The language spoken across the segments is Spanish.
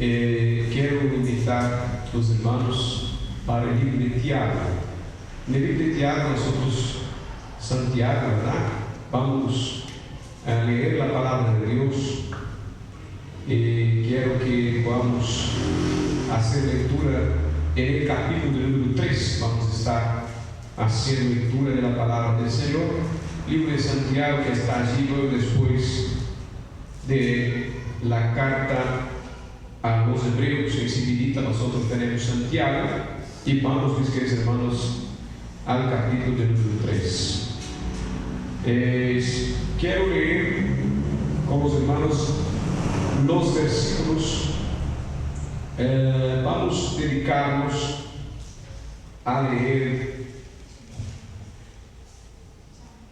Quiero invitar a los hermanos para el libro de Tiago. En el libro de Tiago, nosotros, Santiago, ¿verdad? Vamos a leer la palabra de Dios. Quiero que podamos hacer lectura en el capítulo número 3. Vamos a estar haciendo lectura de la palabra del Señor. Libro de Santiago, que está allí luego después de la carta a los hebreos. Enseguida nosotros tenemos Santiago y vamos, mis queridos hermanos, al capítulo número 3. Quiero leer con los hermanos los versículos. Vamos a dedicarnos a leer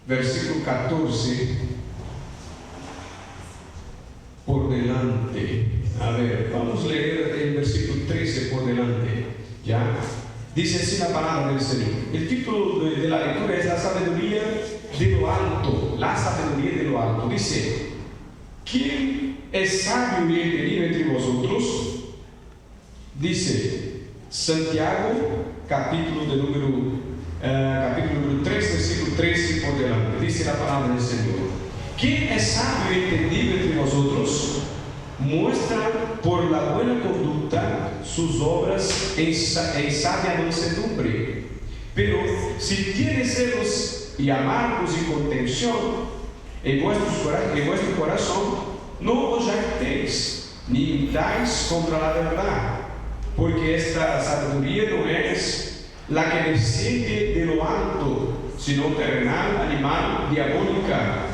versículo 14 por delante. A ver, vamos a leer el versículo 13 por delante. ¿Ya? Dice así la palabra del Señor. El título de la lectura es La sabiduría de lo alto. La sabiduría de lo alto. Dice: ¿quién es sabio y entendido entre vosotros? Dice Santiago, capítulo número 3, versículo 13 por delante. Dice la palabra del Señor: ¿quién es sabio y entendido entre vosotros? Muestra por la buena conducta sus obras en sabia mansedumbre. Pero si tienes celos y amargos y contención en vuestro corazón, no os jactéis ni mintáis contra la verdad, porque esta sabiduría no es la que desciende de lo alto, sino terrenal, animal, diabólica.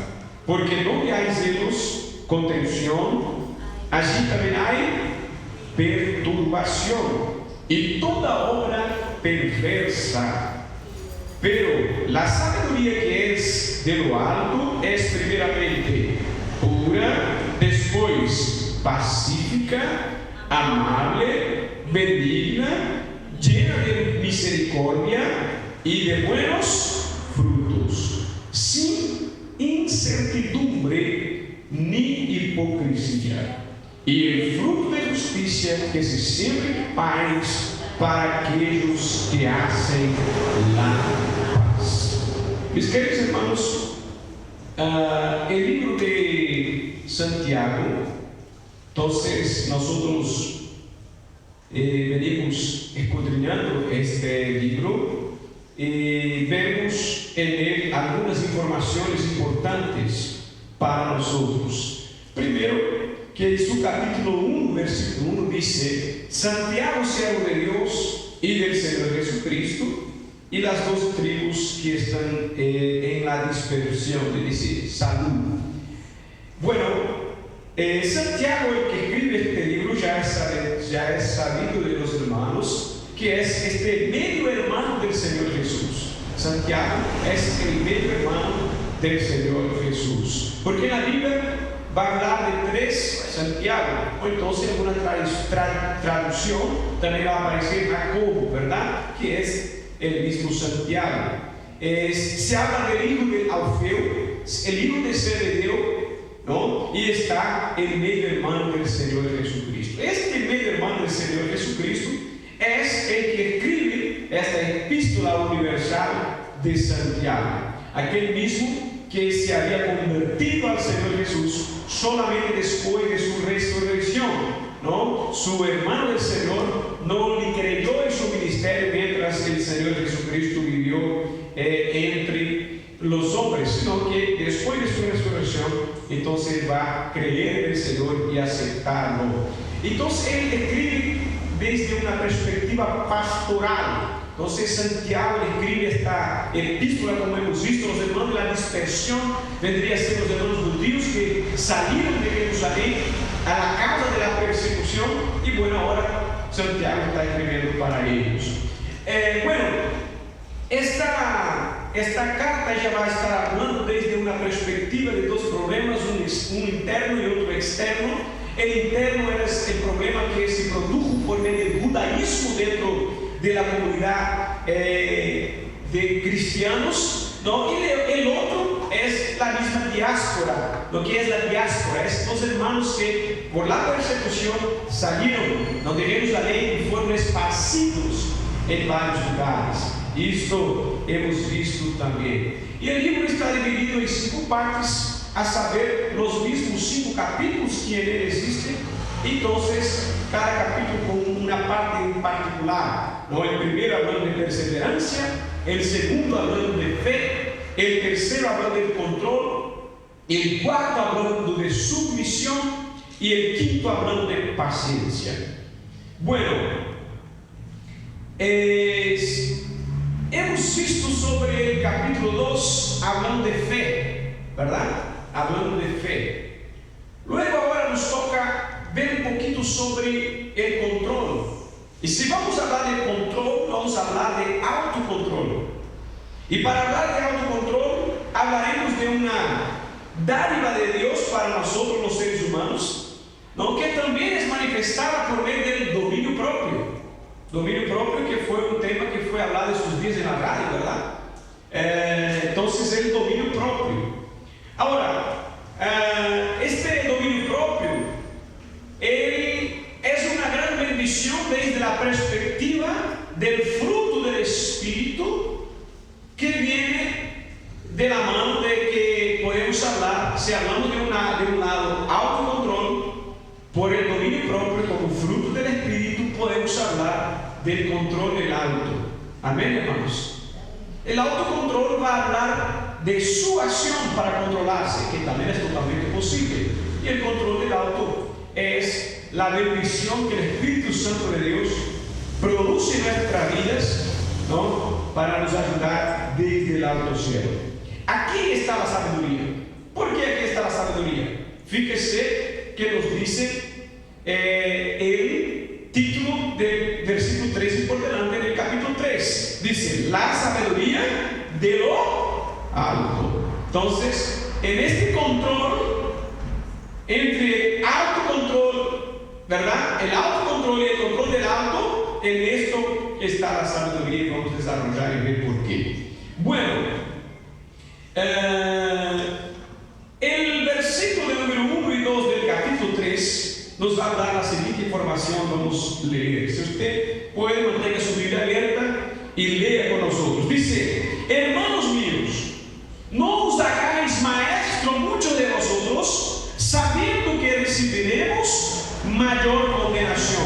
Porque donde hay celos, contención, allí también hay perturbación y toda obra perversa. Pero la sabiduría que es de lo alto es primeramente pura, después pacífica, amable, benigna, llena de misericordia y de buenos frutos, sin incertidumbre ni hipocresía, y el fruto de justicia que se siempre paz para aquellos que hacen la paz. Mis queridos hermanos, el libro de Santiago, entonces nosotros venimos escudriñando este libro y vemos en él algunas informaciones importantes para nosotros. Primero, que en su capítulo 1, versículo 1 dice: Santiago, siervo de Dios y del Señor Jesucristo, y las 12 tribus que están en la dispersión, le dice salud. Bueno, Santiago, el que escribe este libro, ya es sabido de los hermanos, que es este medio hermano del Señor Jesús. Santiago es el medio hermano del Señor Jesús, porque en la Biblia va a hablar de 3 Santiago, o entonces en una traducción también va a aparecer Jacobo, ¿verdad? Que es el mismo Santiago. Se habla del hijo de Alfeo, el hijo de Zebedeo, ¿no? Y está el medio hermano del Señor Jesucristo. Este medio hermano del Señor Jesucristo es el que escribe esta epístola universal de Santiago, aquel mismo que se había convertido al Señor Jesús solamente después de su resurrección, ¿no? Su hermano del Señor no le creyó en su ministerio mientras el Señor Jesucristo vivió entre los hombres, sino que después de su resurrección, entonces va a creer en el Señor y aceptarlo. Entonces él escribe desde una perspectiva pastoral. Entonces Santiago escribe esta epístola, como hemos visto, los hermanos de la dispersión vendría a ser los hermanos judíos que salieron de Jerusalén a la causa de la persecución, y bueno, ahora Santiago está escribiendo para ellos. Esta carta ya va a estar hablando desde una perspectiva de 2 problemas, un interno y otro externo. El interno era el problema que se produjo por medio del judaísmo dentro de la comunidad de cristianos, ¿no? Y el otro es la misma diáspora. Lo que es la diáspora es los hermanos que por la persecución salieron de Jerusalém y fueron esparcidos en varios lugares. Esto hemos visto también. Y el libro está dividido en 5 partes, a saber, los mismos 5 capítulos que en él existen. Entonces, cada capítulo con una parte en particular, ¿no? El primero hablando de perseverancia, el segundo hablando de fe, el tercero hablando del control, el cuarto hablando de sumisión y el quinto hablando de paciencia. Bueno, hemos visto sobre el capítulo 2 hablando de fe, ¿verdad? Hablando de fe. Luego ahora nos toca ver un poquito sobre el control. Y si vamos a hablar de control, vamos a hablar de autocontrol. Y para hablar de autocontrol, hablaremos de una dádiva de Dios para nosotros los seres humanos, ¿no? Que también es manifestada por medio del dominio propio. Dominio propio, que fue un tema que fue hablado estos días en la radio, ¿verdad? Entonces, el dominio propio. Ahora, este dominio propio, es una gran bendición desde la perspectiva del fruto del Espíritu, que viene de la mano de que podemos hablar, si hablamos de un lado autocontrol, por el dominio propio como fruto del Espíritu, podemos hablar del control del auto. Amén, hermanos. El autocontrol va a hablar de su acción para controlarse, que también es totalmente posible. Y el control del auto es la bendición que el Espíritu Santo de Dios produce en nuestras vidas, ¿no? Para nos ayudar desde el alto cielo. Aquí está la sabiduría. ¿Por qué aquí está la sabiduría? Fíjese que nos dice el título del versículo 13 por delante del capítulo 3. Dice, la sabiduría de lo alto. Entonces, en este control entre autocontrol, ¿verdad? El autocontrol y el control del auto, en esto está la sabiduría y vamos a desarrollar y ver por qué. Bueno, el versículo número 1 y 2 del capítulo 3 nos va a dar la siguiente información. Vamos a leer. Si usted puede, mantenga su Biblia abierta y lea con nosotros. Dice, hermanos míos, no os hagáis maestro muchos de vosotros, sabiendo que recibiremos mayor condenación,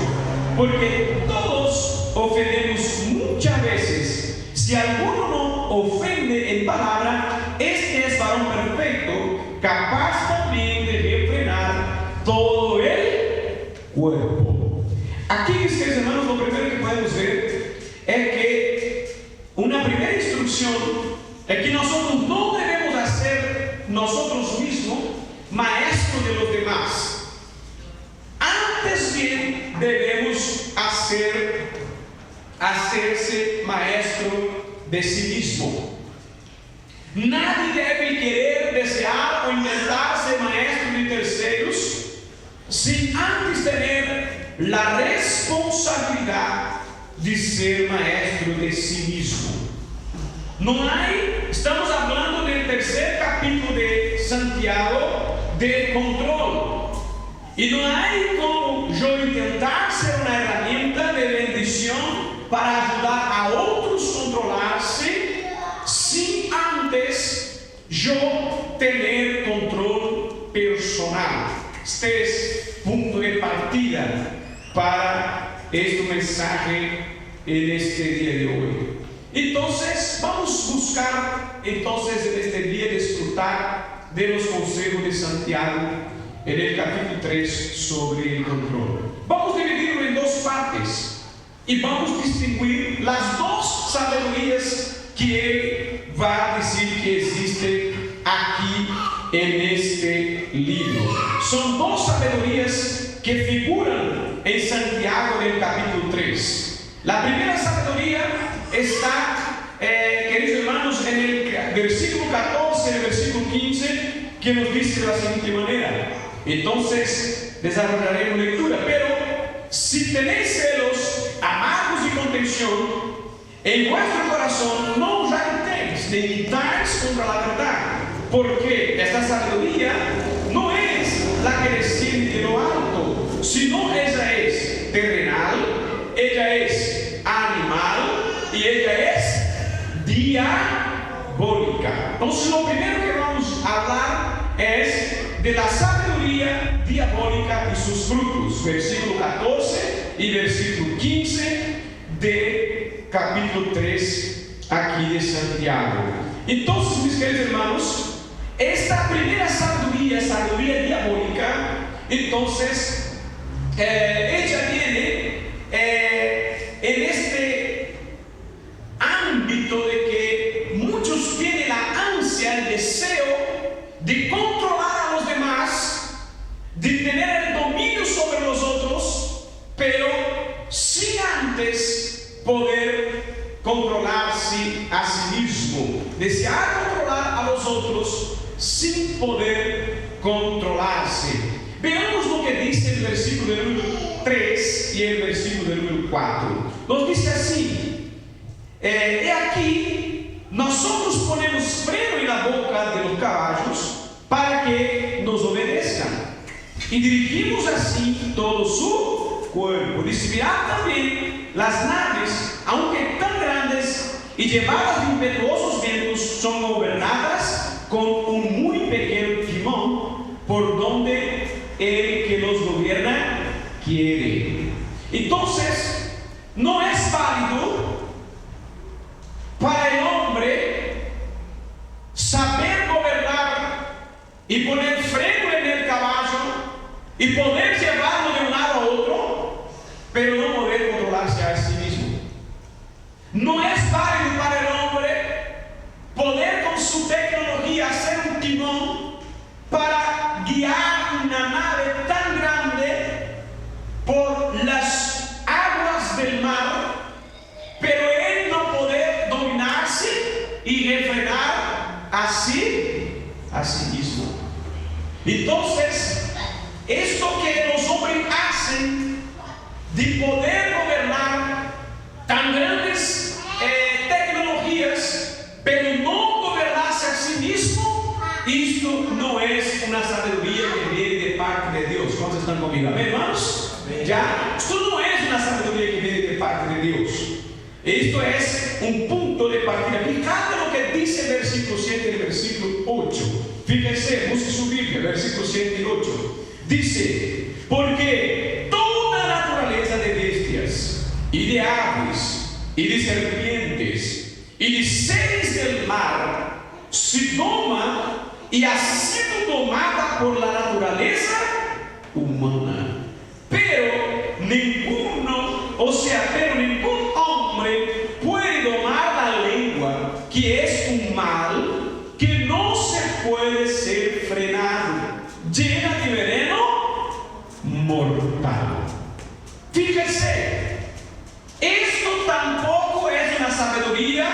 porque todos ofendemos muchas veces. Si alguno no ofende en palabra, este es varón perfecto, capaz también de refrenar todo el cuerpo. Aquí, mis hermanos, lo primero que podemos ver es que una primera instrucción es que nosotros no debemos hacer nosotros mismos maestros de los demás. Antes bien debemos hacerse maestro de sí mismo. Nadie debe querer, desear o intentar ser maestro de terceros sin antes tener la responsabilidad de ser maestro de sí mismo. Estamos hablando del tercer capítulo de Santiago, de control. Y no hay como yo intentar ser una herramienta de bendición para ayudar a otros a controlarse sin antes yo tener control personal. Este es punto de partida para este mensaje en este día de hoy. Entonces, vamos a buscar en este día disfrutar de los consejos de Santiago en el capítulo 3 sobre el control. Vamos a dividirlo en 2 partes y vamos a distinguir las 2 sabidurías que él va a decir que existen aquí en este libro. Son 2 sabidurías que figuran en Santiago en el capítulo 3. La primera sabiduría está, queridos hermanos, en el versículo 14, en el versículo 15, que nos dice de la siguiente manera. Entonces desarrollaremos lectura. Pero si tenéis celos amargos y contención en vuestro corazón, no os jactéis ni imitáis contra la verdad, porque esta sabiduría no es la que desciende de lo alto, sino esa es terrenal, ella es animal y ella es diabólica. Entonces lo primero que vamos a hablar es de la sabiduría diabólica y sus frutos, versículo 14 y versículo 15 de capítulo 3 aquí de Santiago. Entonces, mis queridos hermanos, esta primera sabiduría diabólica, entonces ella viene en este ámbito de que muchos tienen la ansia, el deseo de controlar a los demás, de tener el dominio sobre los otros, pero sin antes poder controlarse a sí mismo. Desear controlar a los otros sin poder controlarse. Veamos lo que dice el versículo del número 3 y el versículo del número 4. Nos dice así: he aquí, nosotros ponemos freno en la boca de los caballos para que nos obedezcan, y dirigimos así todo su cuerpo. Dice: mirad también las naves, aunque tan grandes y llevadas de impetuosos vientos, son gobernadas con un muy pequeño timón, por donde el que los gobierna quiere. Entonces, no es válido para el hombre saber gobernar y poner freno en el caballo y poder llevarlo de un lado a otro, pero no poder controlarse a sí mismo. No es válido para el hombre poder con su tecnología hacer un timón para guiar una nave tan grande por las aguas del mar, pero él no poder dominarse y refrenar a sí mismo. Entonces, esto que los hombres hacen de poder gobernar tan grandes tecnologías, pero no gobernarse a sí mismo, esto no es una sabiduría que viene de parte de Dios. ¿Cuántos están conmigo? ¿Amén, hermanos? Ya, esto no es una sabiduría que viene de parte de Dios. Esto es un punto de partida. Fíjate lo que dice el versículo 7 y el versículo 8. Fíjense, busque su Biblia, versículo 7 y 8. Dice: porque toda naturaleza de bestias y de aves y de serpientes y de seres del mar se doma y ha sido domada por la naturaleza humana. Pero ningún hombre puede domar la lengua, que es un mal que no se puede ser frenado, llena de veneno mortal. Fíjese, esto tampoco es una sabiduría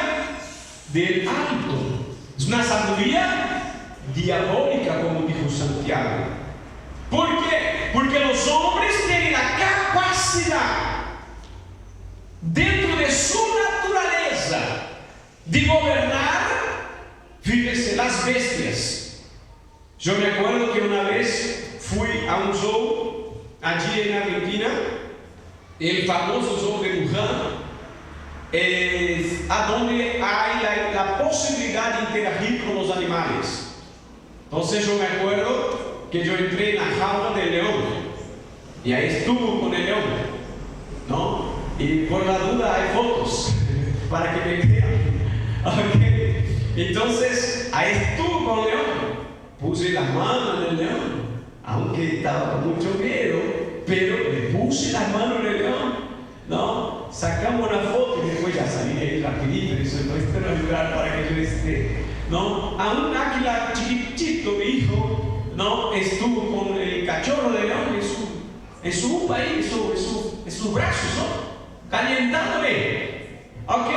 del alto, es una sabiduría diabólica, como dijo Santiago. ¿Por qué? Porque los hombres tienen la capacidad, dentro de su naturaleza, de gobernar, fíjese, las bestias. Yo me acuerdo que una vez fui a un show allí en Argentina, el famoso show de Wuhan, a donde hay la posibilidad de interagir con los animales. Entonces yo me acuerdo que yo entré en la jaula del león y ahí estuvo con el león, ¿no? Y por la duda hay fotos para que me crean. Okay. Entonces ahí estuvo con el león, puse las manos en el león, aunque estaba con mucho miedo, pero le puse las manos en el león, ¿no? Sacamos una foto y después ya salí ahí rapidito y dije: no, este no es lugar para que yo esté, ¿no? A un águila chiquitito, mi hijo, ¿no? Estuvo con el cachorro de león en su upa ahí, en sus brazos, ¿no? Calentándole. Ok.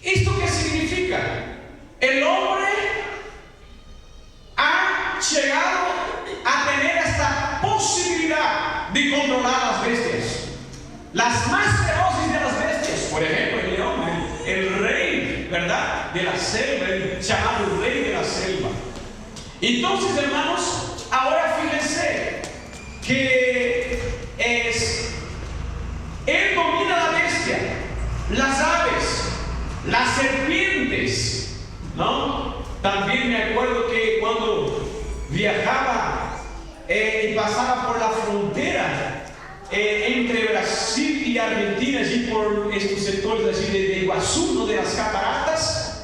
¿Esto qué significa? El hombre ha llegado a tener esta posibilidad de controlar las bestias, las más feroces de las bestias. Por ejemplo, el león, el rey, ¿verdad?, de la selva, el llamado rey de la selva. Entonces, hermanos, ahora fíjense que es viajaba y pasaba por la frontera entre Brasil y Argentina, allí por estos sectores así de Iguazú, ¿no? De las cataratas,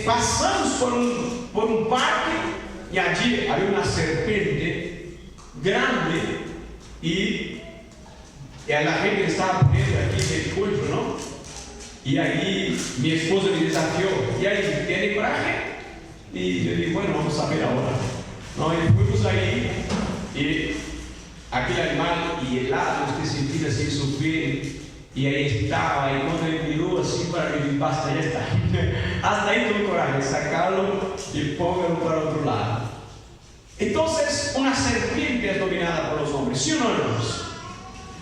pasamos por un parque y allí había una serpiente grande y a la gente estaba poniendo aquí el cuello, ¿no? Y ahí mi esposa me desafió, ¿y ahí tiene coraje? Y yo dije, bueno, vamos a ver ahora, ¿no? Y fuimos ahí y aquel animal y helado, usted sentía así su piel, y ahí estaba, y cuando él miró así para mí, basta, ya está. Hasta ahí tuve coraje, sacarlo y póngalo para otro lado. Entonces, una serpiente es dominada por los hombres, ¿sí o no, hermanos?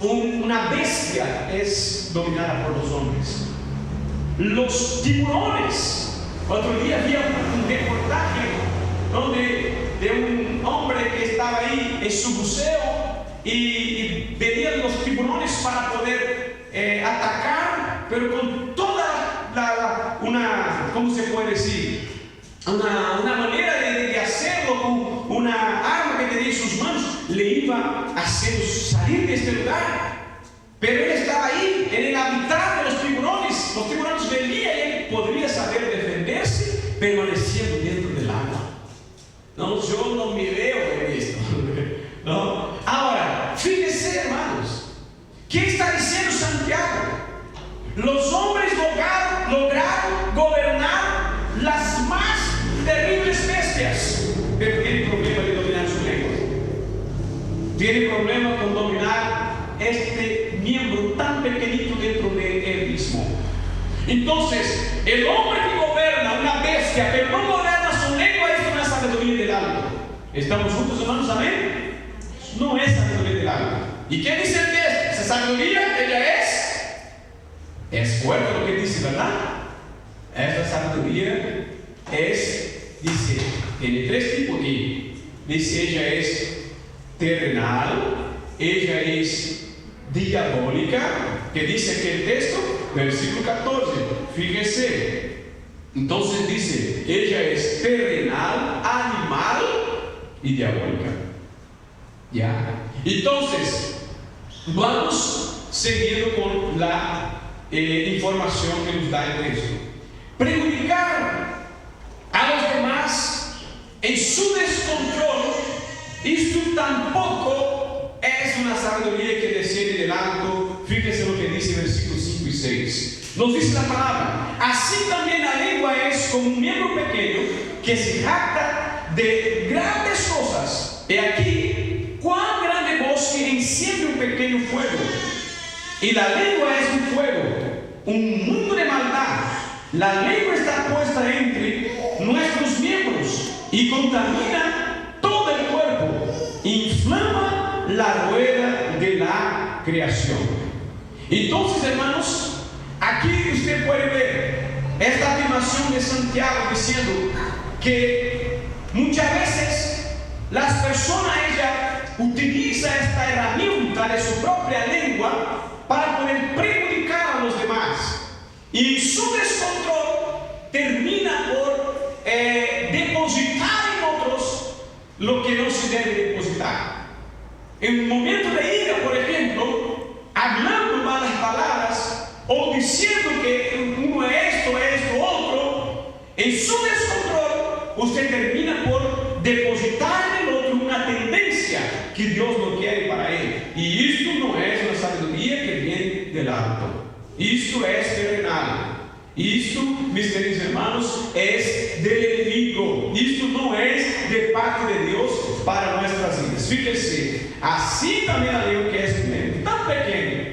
Una bestia es dominada por los hombres. Los tiburones. Otro día había un reportaje, ¿no? de un hombre que estaba ahí en su buceo y veía los tiburones para poder atacar, pero con toda ¿cómo se puede decir? Una manera de hacerlo, con una arma que tenía en sus manos, le iba a hacer salir de este lugar. Pero él estaba ahí, en el hábitat de los tiburones. Los tiburones venían y él podría saber defenderse, permaneciendo dentro del agua. No, yo no me veo en esto. ¿No? Ahora, fíjense, hermanos, ¿qué está diciendo Santiago? Los hombres lograron gobernar las más terribles bestias, pero tienen problema de dominar su lengua. Tienen problema con dominar este miembro tan pequeñito dentro de él mismo. Entonces, el hombre que goberna una bestia, pero no goberna su lengua, es una sabiduría del alma. ¿Estamos juntos, hermanos? Amén. No es sabiduría del alma. ¿Y qué dice el texto? Esa sabiduría, ella es fuerte lo que dice, ¿verdad? Esta sabiduría tiene tres tipos. Dice, ella es terrenal, ella es diabólica, que dice aquí el texto, versículo 14, fíjese. Entonces dice, ella es terrenal, animal y diabólica. Ya. Entonces, vamos siguiendo con la información que nos da el texto. Perjudicar a los demás en su descontrol, esto tampoco es una sabiduría que desciende del alto. Fíjese lo que dice versículos 5 y 6. Nos dice la palabra: así también la lengua es como un miembro pequeño que se jacta de grandes cosas. He aquí cuán grande bosque enciende un pequeño fuego. Y la lengua es un fuego, un mundo de maldad. La lengua está puesta entre nuestros miembros y contamina todo el cuerpo, inflama la rueda de la creación. Entonces, hermanos, aquí usted puede ver esta afirmación de Santiago diciendo que muchas veces las personas, ella utiliza esta herramienta de su propia lengua para poder perjudicar a los demás, y su descontrol termina por depositar en otros lo que no se debe depositar. En un momento de ira, por ejemplo, hablando malas palabras o diciendo que uno es esto, otro, en su descontrol usted termina por depositar en el otro una tendencia que Dios no quiere para él. Y esto no es una sabiduría que viene del alto. Esto es terrenal. Esto, mis queridos hermanos, es del enemigo. Esto no es de parte de Dios para nuestras vidas. Fíjense, así también la lengua, que es tan pequeña,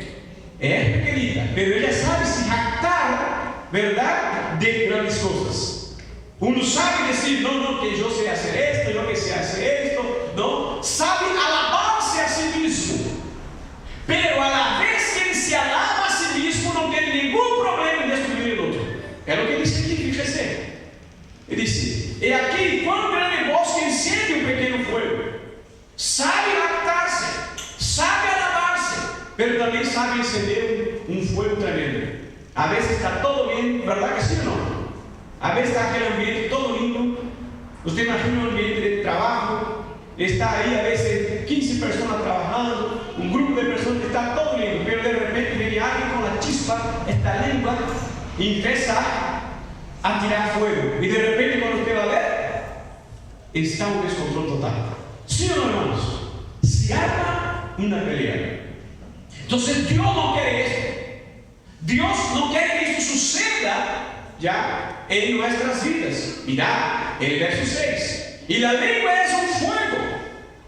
es pequeñita, pero ella sabe se jactar, ¿verdad?, de grandes cosas. Uno sabe decir, no, que yo sé hacer esto, yo que sé hacer esto, no, sabe alabarse a sí mismo, pero a la vez que él se alaba a sí mismo, no tiene ningún problema en destruir el otro. É o que dice aquí, fíjese. Ele dice: he aquí cuán grande bosque enciende un pequeño fuego. Sabe jactarse, sabe alabarse, pero también sabe encender un fuego tremendo. A veces está todo bien, ¿verdad que sí o no? A veces está aquel ambiente todo lindo, Usted imagina un ambiente de trabajo, está ahí a veces 15 personas trabajando, un grupo de personas que está todo lindo, pero de repente viene alguien con la chispa, esta lengua, y empieza a tirar fuego. Y de repente cuando usted va a ver, está un descontrol total. ¿Sí o no, hermanos? Se arma una pelea. Entonces Dios no quiere esto. Dios no quiere que esto suceda ya en nuestras vidas. Mirad el verso 6. Y la lengua es un fuego,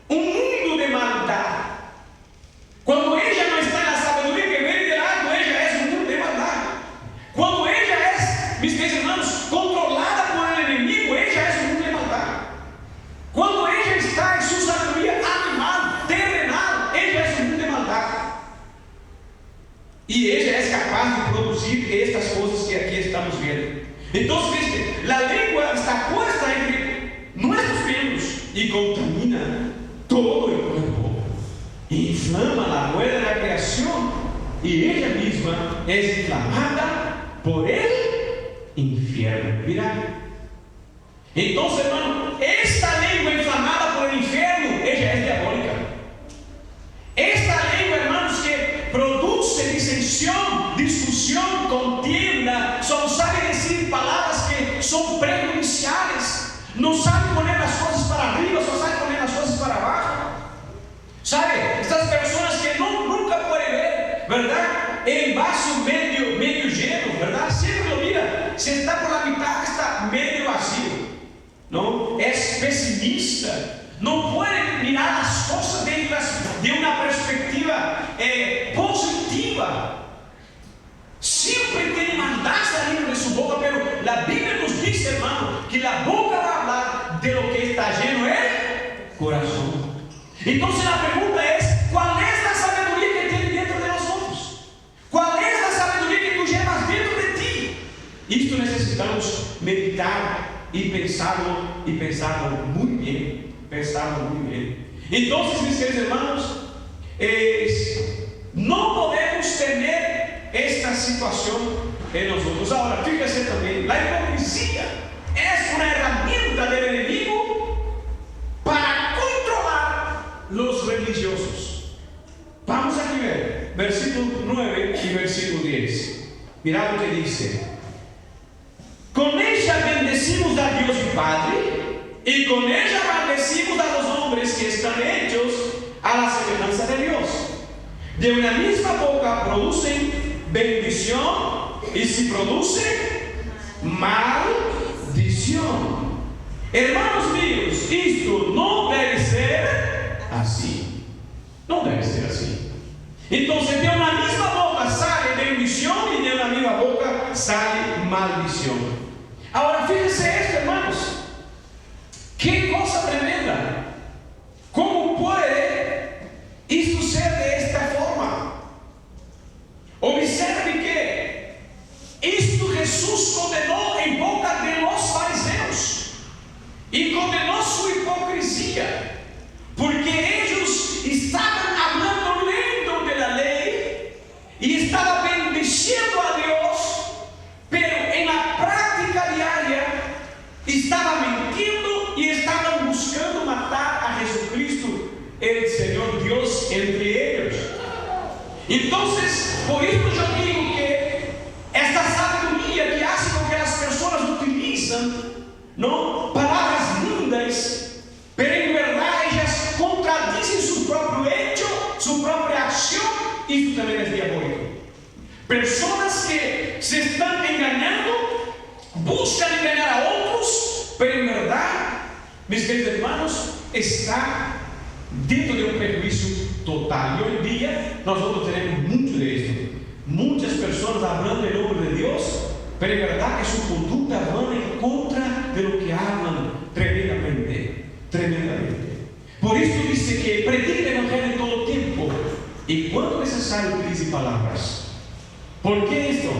un mundo de maldad. Cuando ella no está en la sabiduría que viene del alto, ella es un mundo de maldad. Cuando ella es, mis queridos hermanos, controlada por el enemigo, ella es un mundo de maldad. Cuando ella está en su sabiduría animal, terrenal, ella es un mundo de maldad. Y ella es capaz de producir estas cosas que aquí estamos viendo. Entonces, ¿viste? La lengua está puesta entre nuestros miembros y contamina todo el cuerpo. Inflama la rueda de la creación y ella misma es inflamada por el infierno. Mira. Entonces, hermano, esta lengua inflamada por el infierno, ella es diabólica. Esta lengua, hermanos, que produce disensión, discusión, contienda, solo sabe decir palabras que son prejudiciales, no sabe poner las cosas para arriba, solo sabe poner las cosas para abajo. ¿Sabe? Estas personas que nunca pueden ver, ¿verdad? El vaso medio lleno, ¿verdad? Siempre lo mira, si está por la mitad, está medio vacío, ¿no? Es pesimista, no puede mirar las cosas de una perspectiva positiva. Siempre tiene maldad saliendo de su boca, pero la Biblia nos dice, hermano, que la boca va a hablar de lo que está lleno el corazón. Entonces la pregunta es, ¿cuál es la sabiduría que tiene dentro de nosotros? ¿Cuál es la sabiduría que tú llevas dentro de ti? Esto necesitamos meditar y pensarlo muy bien. Entonces, mis queridos hermanos, no podemos tener esta situación en nosotros. Ahora, fíjese también, la hipocresía es una herramienta del enemigo para controlar los religiosos. Vamos a ver versículo 9 y versículo 10. Mirad lo que dice: con ella bendecimos a Dios y Padre, y con ella maldecimos a los hombres que están hechos a la semejanza de Dios. De una misma boca producen bendición, y si produce maldición. Hermanos míos, esto no debe ser así. No debe ser así. Entonces, de una misma boca sale bendición y de una misma boca sale maldición. Ahora, fíjense esto, hermanos. ¡Qué cosa tremenda! ¿Cómo puede esto ser de esta forma? Observe que esto Jesús condenó en boca de los fariseos y condenó su hipocresía, porque ellos estaban hablando lento de la ley y estaban bendiciendo a Dios, pero en la práctica diaria estaban mintiendo y estaban buscando matar a Jesucristo, el Señor Dios, entre ellos. Entonces, por eso yo digo que esta sabiduría que hace con que las personas utilizan, ¿no?, palabras lindas, pero en verdad ellas contradicen su propio hecho, su propia acción, esto también es diabólico. Personas que se están engañando, buscan engañar a otros, pero en verdad, mis queridos hermanos, está dentro de un prejuicio total. Y hoy en día nosotros tenemos mucho de esto. Muchas personas hablando en nombre de Dios, pero en verdad que su conducta va en contra de lo que hablan tremendamente. Por eso dice que predique el evangelio en todo tiempo y cuando necesario utilice palabras. ¿Por qué esto?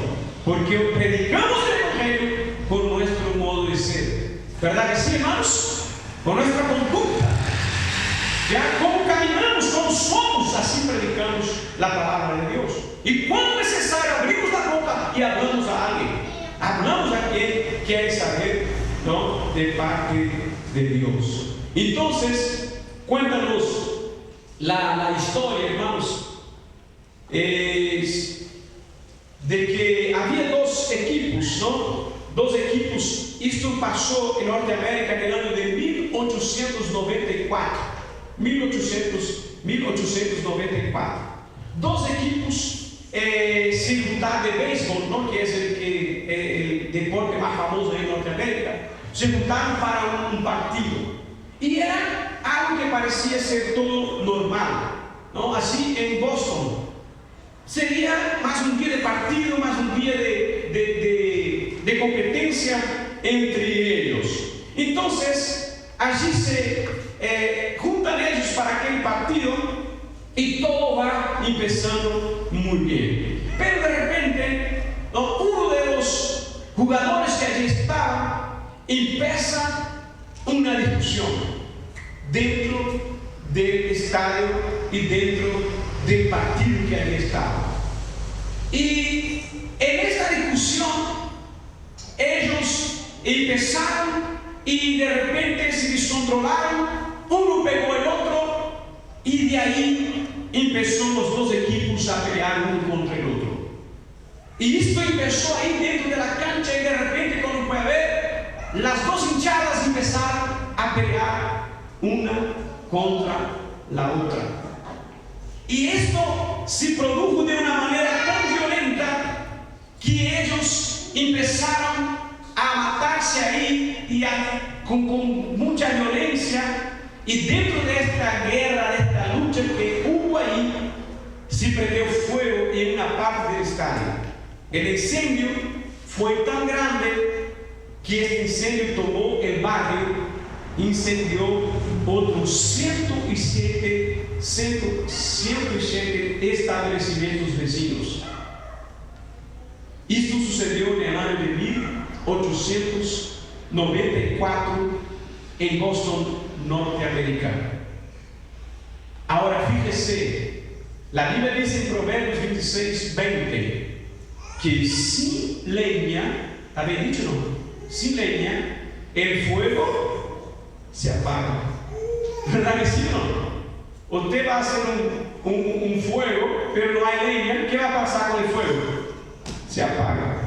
Porque predicamos el evangelio con nuestro modo de ser. ¿Verdad que sí, hermanos? Con nuestra conducta. Ya, cómo caminamos, cómo somos, así predicamos la palabra de Dios. Y cuando necesario abrimos la boca y hablamos a alguien. Hablamos a quien quiere saber, ¿no?, de parte de Dios. Entonces, cuéntanos la historia, hermanos, es de que había dos equipos, ¿no? Dos equipos. Esto pasó en Norteamérica en el año de 1894. 1894. Dos equipos se juntaron de béisbol, ¿no? Que es el deporte más famoso en Norteamérica. Se juntaron para un partido. Y era algo que parecía ser todo normal, ¿no? Así en Boston. Sería más un día de partido, más un día de competencia entre ellos. Entonces, allí se juntan ellos para aquel partido y todo va empezando muy bien. Pero de repente, uno de los jugadores que allí estaba empieza una discusión dentro del estadio y dentro del partido que allí estaba. Y en esta discusión ellos empezaron y de repente se descontrolaron, uno pegó al otro y de ahí empezó los dos equipos a pelear uno contra el otro. Y esto empezó ahí dentro de la cancha y de repente, cuando puede ver, las dos hinchadas empezaron a pelear una contra la otra. Y esto se produjo de una manera tan violenta que ellos empezaron a matarse ahí y con mucha violencia. Y dentro de esta guerra, de esta lucha que hubo ahí, se prendió fuego en una parte del estadio. El incendio fue tan grande que este incendio tomó el barrio, incendió otros 107 establecimientos vecinos. Esto sucedió en el año de 1894 en Boston, Norteamérica. Ahora fíjese, la Biblia dice en Proverbios 26:20 que sin leña, ¿está bien dicho no? Sin leña, el fuego se apaga. ¿Verdad que sí o no? Usted va a hacer un fuego, pero no hay leña, ¿qué va a pasar con el fuego? Se apaga.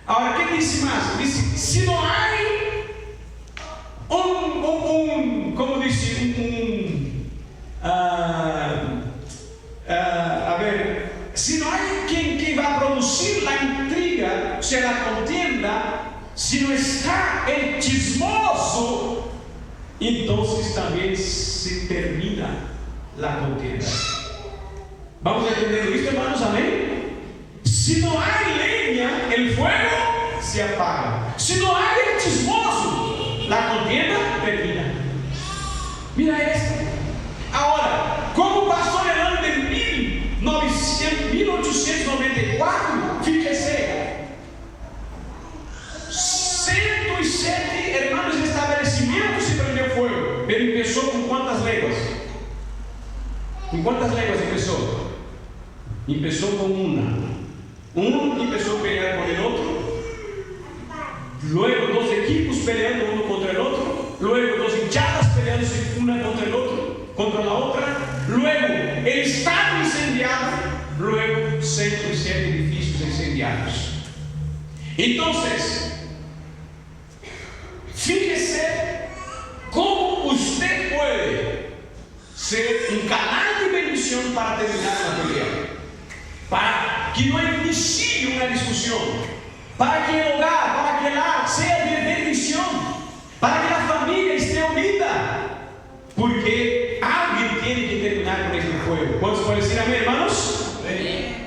Ahora, ¿qué dice más? Dice, si no hay ¿cómo dice? Si no hay quien va a producir la intriga, o sea, la contienda, si no está el chismoso, entonces también se termina la contienda. ¿Vamos a entender esto, hermanos? Amén. Si no hay leña, el fuego se apaga. Si no hay el chismoso, la contienda termina. Mira esto. Ahora, ¿cómo pasó el año de 1894? Fíjese, 107 hermanos de establecimientos se prendió fuego. Pero empezó con ¿cuántas leguas? ¿Con cuántas leguas empezó? Empezó con una. Uno empezó a pelear con el otro. Luego dos equipos peleando uno contra el otro. Luego dos hinchadas peleándose una contra el otro, contra la otra. Luego el estadio incendiado. Luego 107 edificios incendiados. Entonces, fíjese cómo usted puede ser un canal de bendición para terminar la pelea, para que no inicie una discusión, para que el hogar, para que el hogar sea de bendición, para que la familia esté unida, porque alguien tiene que terminar con este fuego. ¿Cuántos pueden decir amén, hermanos?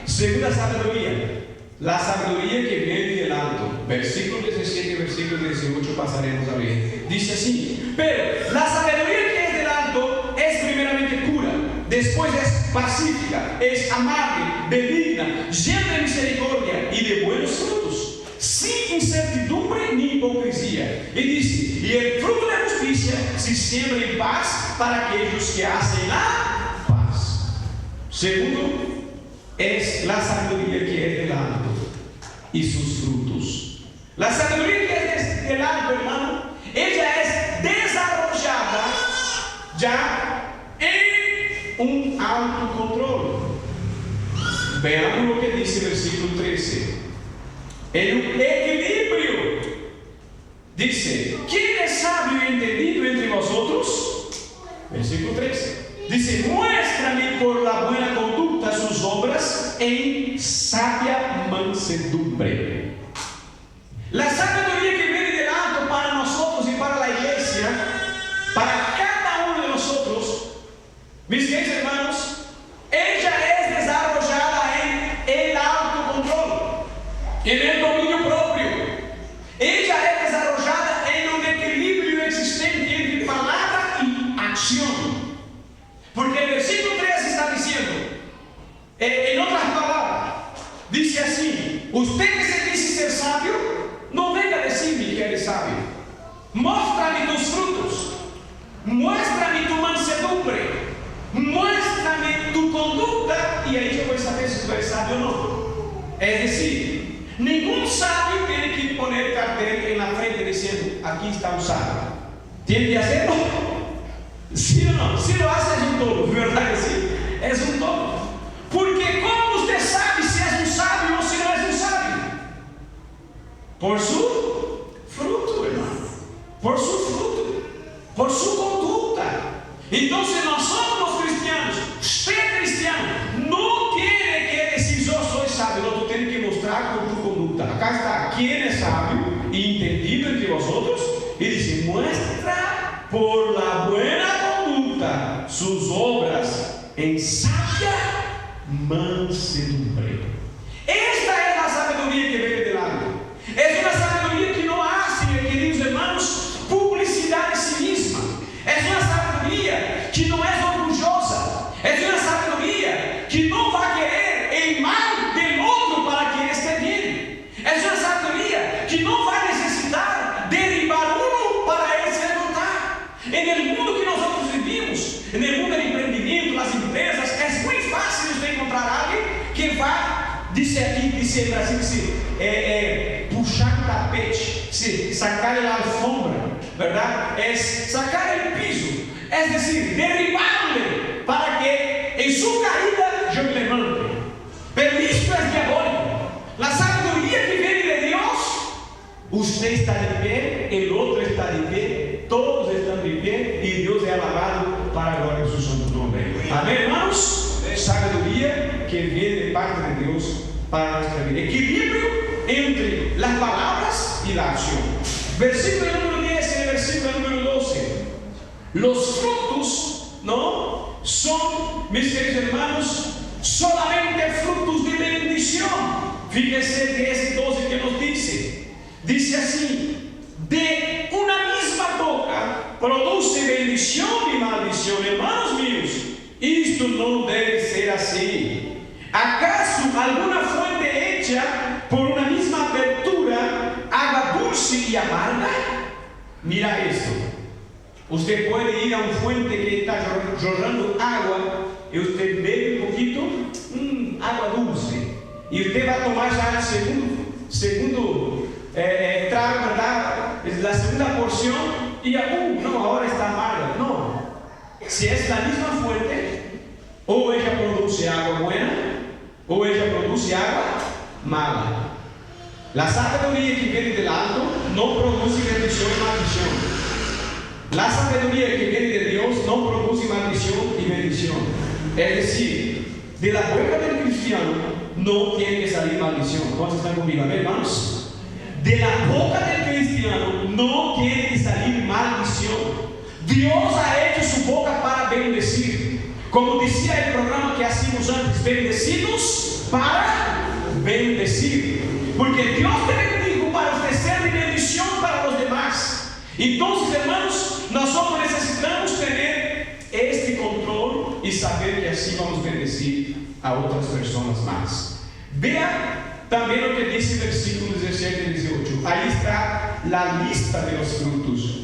Segunda sabiduría, la sabiduría que viene del alto. Versículo 17 y versículo 18 pasaremos a ver. Dice así: pero la sabiduría que es del alto es primeramente pura, después es pacífica, es amable, benigna, llena de misericordia y de buenos frutos, sin incertidumbre ni hipocresía. Y dice: y el fruto de justicia se siembra en paz para aquellos que hacen la paz. Segundo, es la sabiduría que es del alto y sus frutos. La sabiduría que es del alto, hermano, ella es de ya en un autocontrol. Veamos lo que dice el versículo 13. En un equilibrio. Dice: ¿quién es sabio y entendido entre vosotros? Versículo 13. Dice: muéstrame por la buena conducta sus obras en sabia mansedumbre. La sabiduría que viene del alto para nosotros y para la iglesia, para cada uno de nosotros, mis queridos hermanos, ella es desarrollada en el autocontrol, en el dominio propio. Ella es desarrollada en un equilibrio existente entre palabra y acción. Porque el versículo 3 está diciendo, en otras palabras, dice así: usted que se dice ser sabio, no venga a decirme que eres sabio. Muéstrame tus frutos, muéstrame tu mansedumbre, muéstrame tu conducta, y ahí yo voy a saber si tú eres sabio o no. Es decir, ningún sabio tiene que poner cartel en la frente diciendo: aquí está un sabio. ¿Tiene que hacerlo? ¿Sí o no? Si lo hace es un tolo, ¿verdad que sí? Es un tolo. Porque ¿cómo usted sabe si es un sabio o si no es un sabio? Por su fruto, hermano. Por su fruto. Por su conducta. Entonces nosotros los cristianos, usted cristiano, no tiene que decir yo soy sabio, no, tú tienes que mostrar con tu conducta. Acá está quién es sabio y entendido entre vosotros, y dice: muestra por la buena conducta sus obras en sabia mansedumbre. Esta es la sabiduría que viene del alto. Es una sabiduría que no hace, queridos hermanos, publicidad de sí misma. Es una sabiduría que no es orgullosa. Es una sabiduría que no va a querer el mal del otro para que esté bien. Es una sabiduría que no va a necesitar derribar uno para él se levantar. En el mundo que nosotros vivimos, en el mundo del emprendimiento, las empresas, es muy fácil usted encontrar a alguien que va, dice aquí, dice en Brasil, puxar o tapete, sacar la alfombra, ¿verdad? Es sacar el piso, es decir, derribarle para que en su caída yo me levante. Pero esto es diabólico. La sabiduría que viene de Dios: usted está de pie, el otro está de pie, todos están de pie, y Dios es alabado para la gloria de su santo nombre. Amén, hermanos. Sabiduría que viene de parte de Dios para nuestra vida. Equilibrio entre las palabras y la acción. Versículo número 10 y el versículo número 12. Los frutos, ¿no?, son, mis queridos hermanos, solamente frutos de bendición. Fíjense que ese 12 que nos dice así: de una misma boca produce bendición y maldición. Hermanos míos, esto no debe ser así. ¿Acaso alguna fuente hecha por una misma abertura, agua dulce y amarga? Mira esto. Usted puede ir a una fuente que está jorrando agua y usted bebe un poquito, agua dulce, y usted va a tomar ya el segundo trago, ¿verdad? La segunda porción, y no, ahora está amarga. No. Si es la misma fuente, o ella produce agua buena, o ella produce agua mala. La sabiduría que viene del alto no produce bendición y maldición. La sabiduría que viene de Dios no produce maldición y bendición. Es decir, de la boca del cristiano no tiene que salir maldición. ¿Cuántos están conmigo, hermanos? De la boca del cristiano no tiene que salir maldición. Dios ha hecho su boca para bendecir. Como decía el programa que hacíamos antes, bendecidos para bendecir. Porque Dios te bendijo para usted ser de bendición para los demás. Entonces, hermanos, nosotros necesitamos tener este control y saber que así vamos a bendecir a otras personas más. Vea también lo que dice el versículo 17 y 18. Ahí está la lista de los frutos.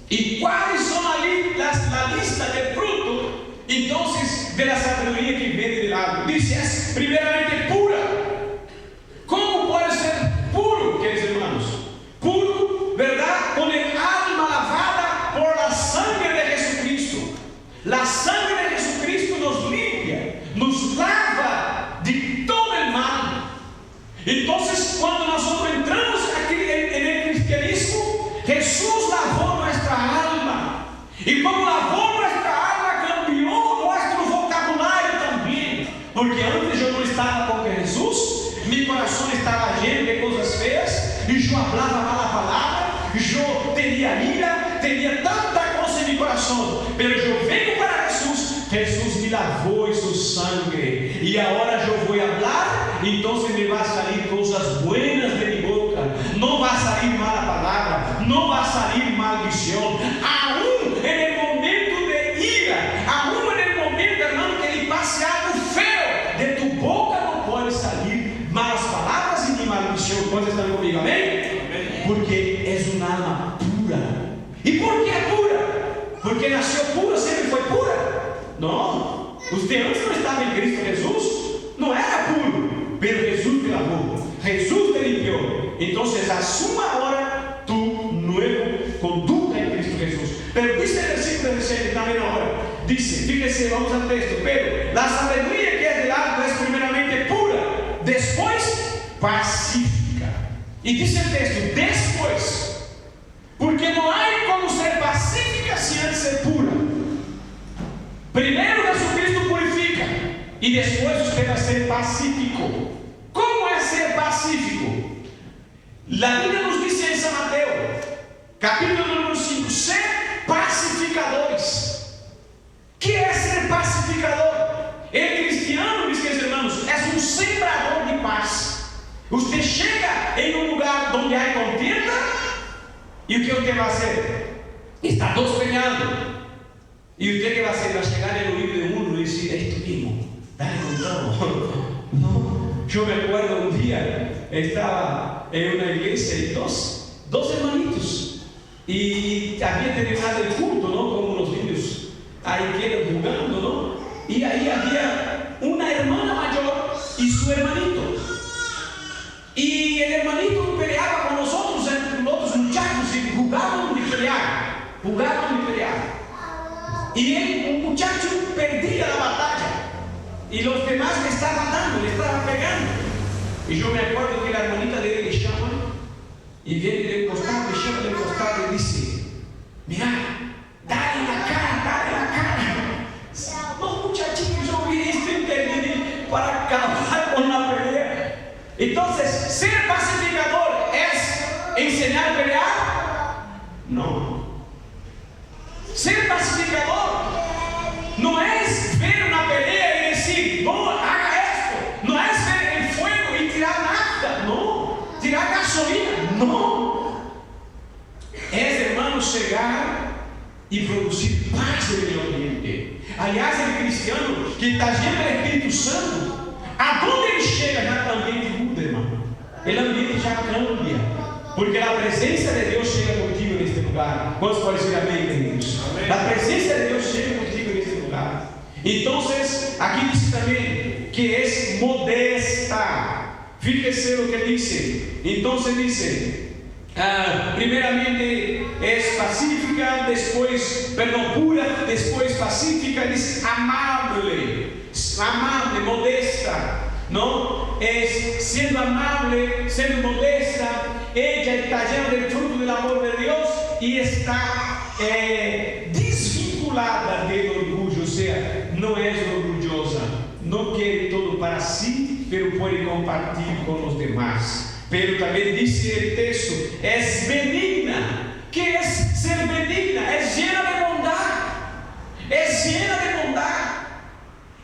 ¿Y cuáles son la lista del fruto? Entonces, de la sabiduría que viene del alto. Dice, es primeramente pura. ¿Cómo puede ser puro, queridos hermanos? Puro, ¿verdad? Con el alma lavada por la sangre de Jesucristo. Entonces, cuando nosotros entramos aquí en el cristianismo, Jesús lavó nuestra alma. Y como lavó nuestra alma, cambió nuestro vocabulario también. Porque antes yo no estaba con Jesús, mi corazón estaba lleno de cosas feas, y yo hablaba mala palabra, yo tenía ira, tenía tanta cosa en mi corazón. Pero yo vengo para Jesús, Jesús me lavó en su sangre, y ahora yo voy a hablar, entonces me va a salir cosas buenas de mi boca, no va a salir mala palabra, no va a salir maldición, aún en el momento de ira, aún en el momento, hermano, que le pase algo feo, de tu boca no puede salir malas palabras y ni maldición. ¿Puedes estar conmigo? Amén. Porque es un alma pura. ¿Y por qué pura? Porque nació pura, siempre fue pura. No, usted antes no estaba en Cristo Jesús, no era puro, pero Jesús te lavó, Jesús te limpió. Entonces asuma ahora tu nueva conducta en Cristo Jesús. Pero dice el versículo 17 también ahora, dice, fíjese, vamos al texto, pero la sabiduría que es del alto es primeramente pura, después pacífica. Y dice el texto, después, porque no hay como ser pacífica sin antes ser pura. Primero Jesucristo purifica y después usted va a ser pacífico. ¿Cómo es ser pacífico? La Biblia nos dice en San Mateo, capítulo número 5, ser pacificadores. ¿Qué es ser pacificador? El cristiano, mis queridos hermanos, es un sembrador de paz. Usted llega en un lugar donde hay contienda, ¿y qué usted va a hacer? Está todos peleando. ¿Y usted qué va a hacer? Va a llegar en el oído de uno y decir, esto mismo, dale con todo. No, yo me acuerdo un día, estaba en una iglesia y dos hermanitos, y había terminado el culto, ¿no? Como unos niños ahí quedan jugando, ¿no? Y ahí había una hermana mayor y su hermanito. Y el hermanito peleaba con nosotros, con otros muchachos, y jugaban de pelear. Y un muchacho perdía la batalla, y los demás le estaban dando, le estaban pegando. Y yo me acuerdo que la hermanita de él le llama, y viene del costado, le llama del costado y dice, mira, dale la cara. Los muchachitos, yo vi esto intervenir para acabar con la pelea. Entonces, ser pacificador es enseñar a pelear. No. Ser pacificador no es ver una pelea y decir, no, haga esto. No es ver el fuego y tirar nafta, no. Tirar gasolina, no. Es, hermanos, llegar y producir paz en el ambiente. Aliás, el cristiano que está lleno del Espíritu Santo, a donde ele chega já o ambiente muda, irmão. El ambiente já cambia, porque a presença de Deus chega contigo neste lugar. ¿Cuántos pueden decir amén, queridos? La presencia de Dios llega contigo en este lugar. Entonces, aquí dice también que es modesta. Fíjese lo que dice. Entonces dice, primeramente es pacífica, pura, después pacífica, dice amable, modesta, ¿no? Es siendo amable, siendo modesta, ella está llena del fruto del amor de Dios y está desvinculada del orgullo, o sea, no es orgullosa, no quiere todo para sí, pero puede compartir con los demás. Pero también dice el texto, es benigna. ¿Qué es ser benigna? Es llena de bondad,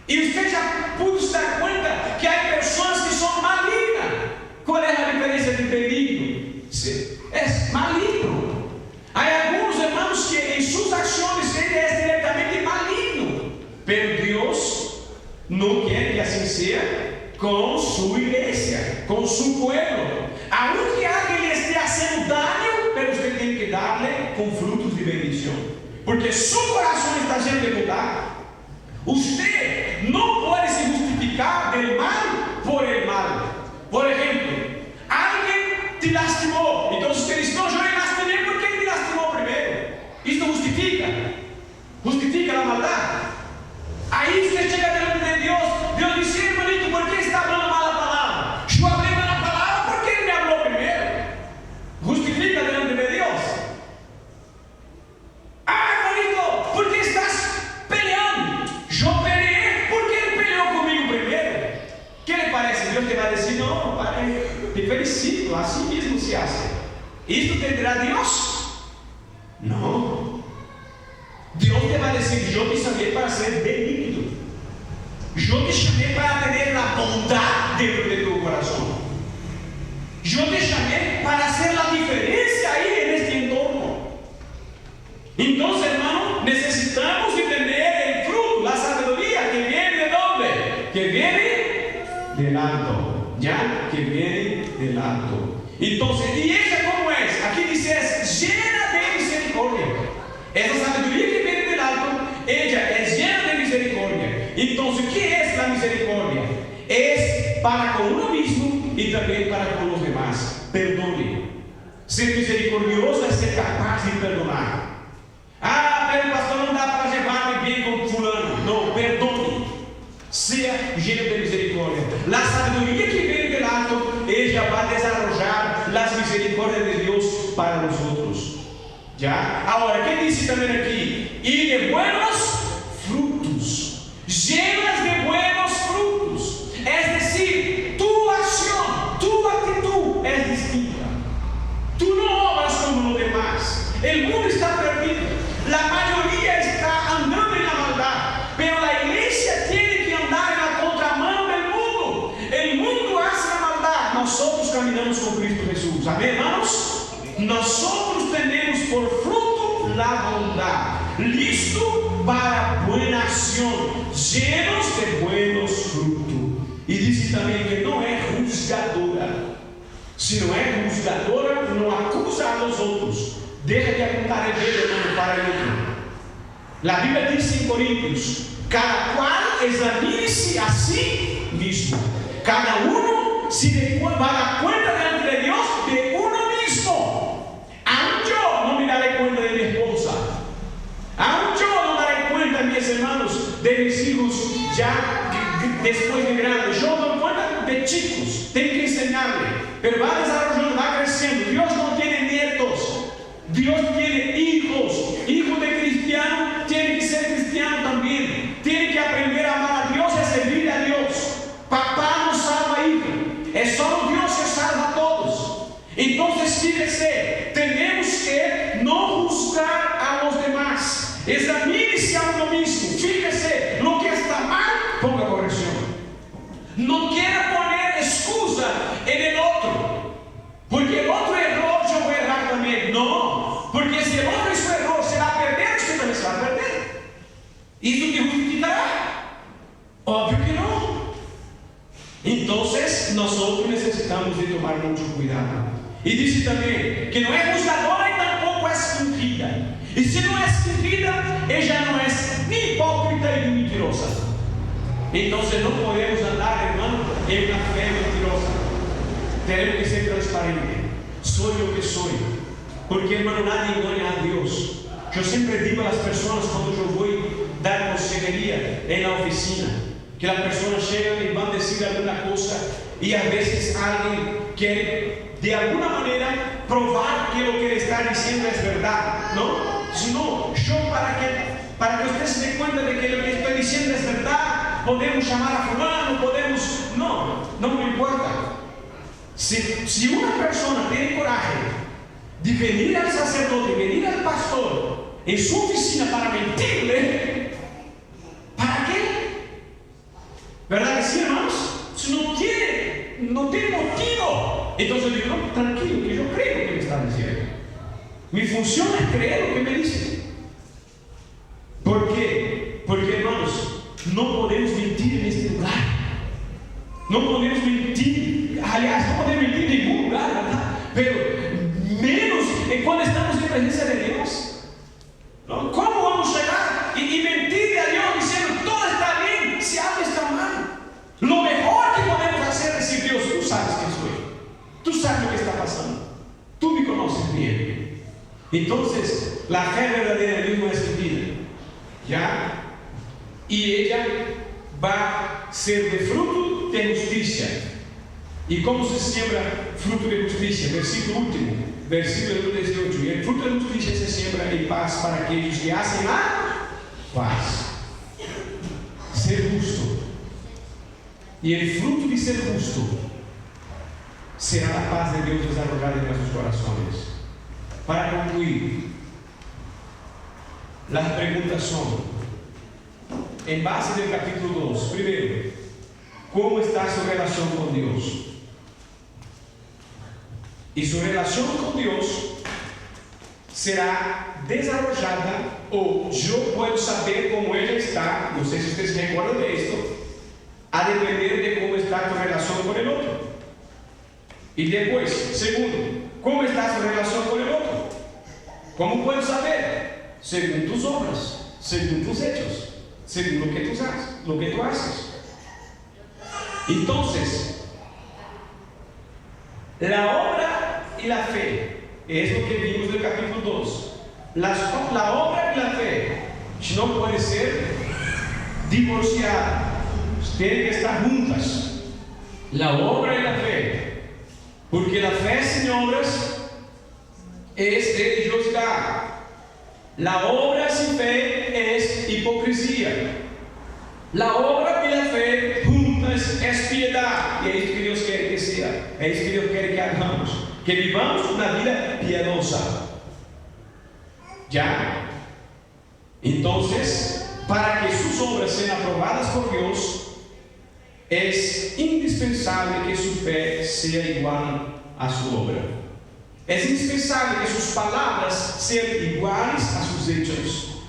y usted ya pudo se dar cuenta que hay personas que son malignas. ¿Cuál es la diferencia de benigno? Es maligno. Hay algunos hermanos que en sus acciones él es directamente maligno, pero Dios no quiere que así sea con su iglesia, con su pueblo. Aunque alguien le esté haciendo daño, pero usted tiene que darle con frutos de bendición, porque su corazón está lleno de bondad. Usted no puede se justificar del mal por el mal. Por ejemplo, alguien te lastimó, entonces usted dice, no, yo le lastimé porque él me lastimó primero. Esto justifica la maldad. Ahí usted llega delante de Dios, Dios dice, hermanito, ¿por qué está hablando mala palabra? Yo hablé mala palabra felicito, así mismo se hace. ¿Esto tendrá Dios? No. Dios te va a decir: yo te llamé para ser benigno, yo te llamé para tener la bondad dentro de tu corazón, yo te llamé para hacer la diferencia ahí en este entorno. Entonces, hermano, necesitamos entender el fruto, la sabiduría que viene de dónde, que viene del alto, ya, que viene del alto. Entonces, ¿y ella cómo es? Aquí dice: es llena de misericordia. Esa sabiduría que viene del alto, ella es llena de misericordia. Entonces, ¿qué es la misericordia? Es para con uno mismo y también para con los demás. Perdone. Ser misericordioso es ser capaz de perdonar. Ah, pero pastor, não dá para llevarme bien con fulano. No, perdone. Sea lleno de misericordia. La sabiduría que viene del alto, ella va a desarrollar las misericordias de Dios para nosotros. ¿Ya? Ahora, ¿qué dice también aquí? Y de buenos frutos, llenas de buenos frutos. Es decir, tu acción, tu actitud es distinta. Tú no obras como los demás. El mundo está perdido. La mayoría está andando en la maldad, pero la iglesia tiene que andar en la contramano del mundo. El mundo hace la maldad, nosotros caminamos con Cristo Jesús. Amén, hermanos. Nosotros tenemos por fruto la bondad, listo para buena acción, llenos de buenos frutos. Y dice también que no es juzgadora. Si no es juzgadora, no acusa a los otros. Deja de apuntar el dedo, hermano, para el otro. La Biblia dice en Corintios: cada cual examine-se a sí mismo. Cada uno se va a dar cuenta delante de Dios de uno mismo. Aún yo no me daré cuenta de mi esposa. Aún yo no daré cuenta, mis hermanos, de mis hijos ya después de grandes. Yo doy cuenta de chicos. Tengo que enseñarle. Pero va desarrollando, va creciendo. Dios no tiene nietos. Dios tiene hijos. Hijo de cristiano tiene que ser cristiano también. Tiene que aprender a amar a Dios y a servir a Dios. Papá no salva a hijo. Es solo Dios que salva a todos. Entonces, fíjese, tenemos que no juzgar a los demás. Examine-se a uno mismo. Fíjese, lo que está mal, ponga corrección. No quiera poner excusa en el otro, porque el otro error yo voy a errar también. No, porque si el otro hizo error, se va a perder, usted también se va a perder. ¿Y eso te justificará? Obvio que no. Entonces, nosotros necesitamos de tomar mucho cuidado. Y dice también que no es juzgadora y tampoco es fingida. Y si no es fingida, ella no es ni hipócrita ni mentirosa. Entonces no podemos andar, hermano, en una fe mentirosa. Tenemos que ser transparentes. Soy lo que soy. Porque, hermano, nadie engaña a Dios. Yo siempre digo a las personas cuando yo voy a dar consejería en la oficina, que las personas llegan y van a decir alguna cosa y a veces alguien quiere de alguna manera probar que lo que le está diciendo es verdad, ¿no? Sino yo para que usted se dé cuenta de que lo que estoy diciendo es verdad, podemos llamar a fulano, no me importa. Si una persona tiene coraje de venir al sacerdote, venir al pastor en su oficina para mentirle, ¿para qué? ¿Verdad que sí, hermanos? Si no tiene motivo, entonces yo digo: no, tranquilo, que yo creo lo que me está diciendo. Mi función es creer lo que me dice. ¿Por qué? Porque, hermanos, no podemos mentir en este lugar. No podemos mentir. Aliás, no podemos mentir en ningún lugar, ¿verdad? Pero menos cuando estamos en presencia de Dios. ¿No? ¿Cómo vamos a llegar y mentirle a Dios diciendo todo está bien si algo está mal? Lo mejor que podemos hacer es decir: Dios, tú sabes quién soy, tú sabes lo que está pasando, tú me conoces bien. Entonces, la fe verdadera de Dios no es mentira, ¿ya? Y ella va a ser de fruto de justicia. ¿Y cómo se siembra fruto de justicia? Versículo último, versículo 18. Y el fruto de justicia se siembra en paz para aquellos que hacen la paz. Ser justo. Y el fruto de ser justo será la paz de Dios desarrollada en nuestros corazones. Para concluir, las preguntas son, en base del capítulo 2, primero, ¿cómo está su relación con Dios? Y su relación con Dios será desarrollada, o yo puedo saber cómo Él está, no sé si ustedes se recuerdan de esto, a depender de cómo está tu relación con el otro. Y después, segundo, ¿cómo está su relación con el otro? ¿Cómo puedo saber? Según tus obras, según tus hechos, según lo que tú haces. Entonces, la obra y la fe es lo que vimos del capítulo 2. La obra y la fe no pueden ser divorciadas, tienen que estar juntas. La obra y la fe, porque la fe, señores, es religiosidad. La obra sin fe es hipocresía. La obra y la fe juntas es piedad. Y es que Dios quiere que sea. Es que Dios quiere que hagamos. Que vivamos una vida piadosa. ¿Ya? Entonces, para que sus obras sean aprobadas por Dios, es indispensable que su fe sea igual a su obra. Es indispensable que sus palabras sean iguales a sus hechos.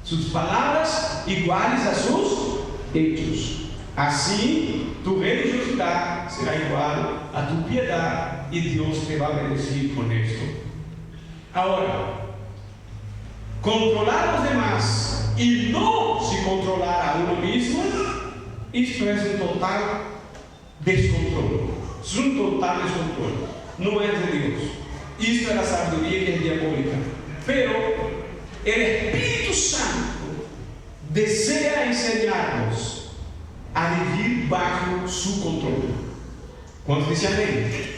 Sus palabras iguales a sus hechos. Así, tu religiosidad será igual a tu piedad y Dios te va a bendecir con esto. Ahora, controlar a los demás y no se controlar a uno mismo, esto es un total descontrol. Es un total descontrol. No es de Dios. Esto es la sabiduría que es diabólica. Pero el Espíritu Santo desea enseñarnos a vivir bajo su control. ¿Cuántos dicen amén?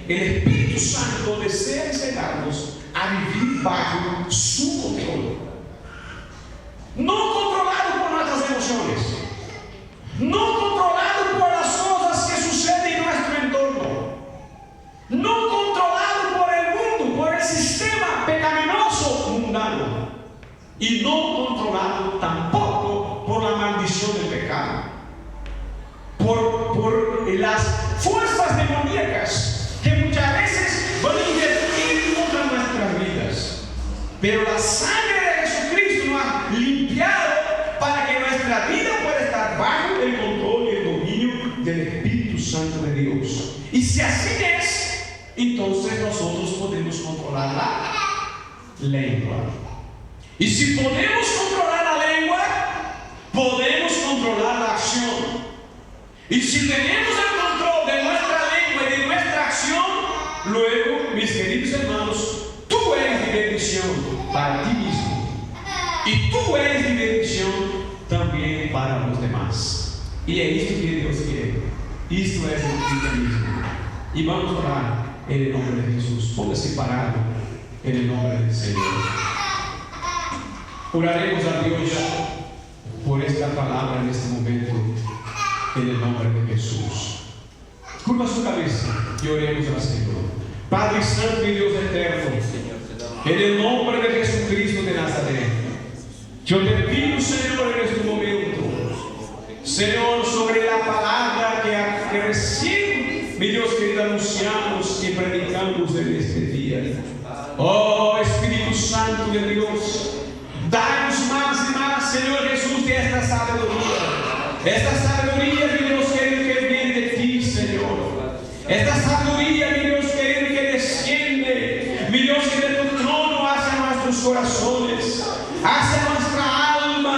El Espíritu Santo desea enseñarnos a vivir bajo su control. No controlado por nuestras emociones. No controlado por las cosas que suceden en nuestro entorno. No controlado por el mundo, por el sistema pecaminoso mundano. Y no controlado tampoco por la maldición del pecado. Por las fuerzas demoníacas que muchas veces van a invertir contra nuestras vidas. Pero la sangre de Jesucristo nos ha limpiado para que nuestra vida pueda estar bajo el control y el dominio del Espíritu Santo de Dios. Y si así es, entonces nosotros podemos controlar la lengua. Y si podemos controlar la lengua, podemos controlar la acción. Y si tenemos el control de nuestra lengua y de nuestra acción, luego, mis queridos hermanos, tú eres de bendición para ti mismo. Y tú eres de bendición también para los demás. Y es esto que Dios quiere. Esto es el cristianismo. Y vamos a orar en el nombre de Jesús. Póngase parado en el nombre del Señor. Oraremos a Dios por esta palabra en este momento, en el nombre de Jesús. Curva su cabeza y oremos al Señor. Padre Santo y Dios eterno, en el nombre de Jesucristo de Nazaret, yo te pido, Señor, en este momento, Señor, sobre la palabra que recién, mi Dios querido, anunciamos y predicamos en este día. Oh Espíritu Santo de Dios, danos más y más, Señor Jesús, de esta sabiduría. Esta sabiduría, mi Dios querido, que viene de ti, Señor. Esta sabiduría, mi Dios querido, que desciende, mi Dios, que de tu trono hacia nuestros corazones, hacia nuestra alma,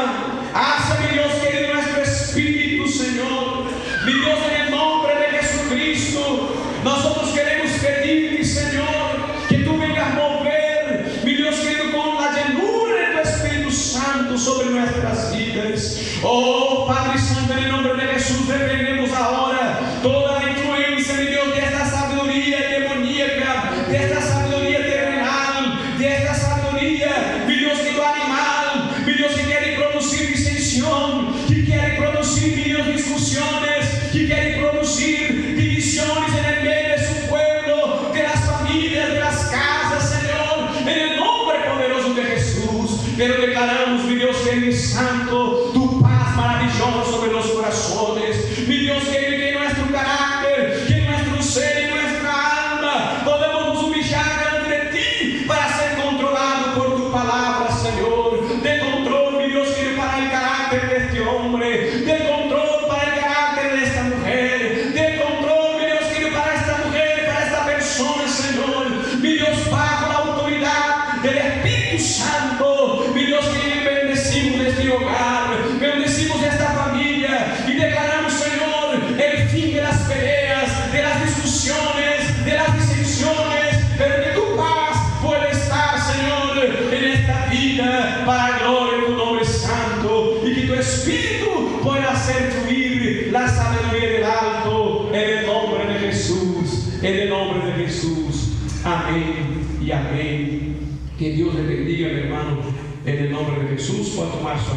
hacia, mi Dios querido, nuestro espíritu, Señor. Mi Dios, en el nombre de Jesucristo, nosotros queremos pedirte, Señor, que tú vengas a mover, mi Dios querido, con la llenura de tu Espíritu Santo sobre nuestras vidas. Oh Padre Santo, en el nombre de Jesús, reprendemos ahora toda la influencia, mi Dios, de esta sabiduría demoníaca, de esta sabiduría terrenal, de esta sabiduría, mi Dios, que lo animal, mi Dios, que quiere producir disensión, que quiere producir, mi Dios, discusiones, que quiere producir divisiones en el medio de su hogar, bendecimos esta familia y declaramos, Señor, el fin de las peleas, de las discusiones, de las disensiones, pero que tu paz pueda estar, Señor, en esta vida para gloria de tu nombre santo, y que tu Espíritu pueda hacer fluir la sabiduría del alto en el nombre de Jesús, en el nombre de Jesús. Amén y amén. Que Dios le bendiga, mi hermano, en el nombre de Jesús. Puede tomar su asiento.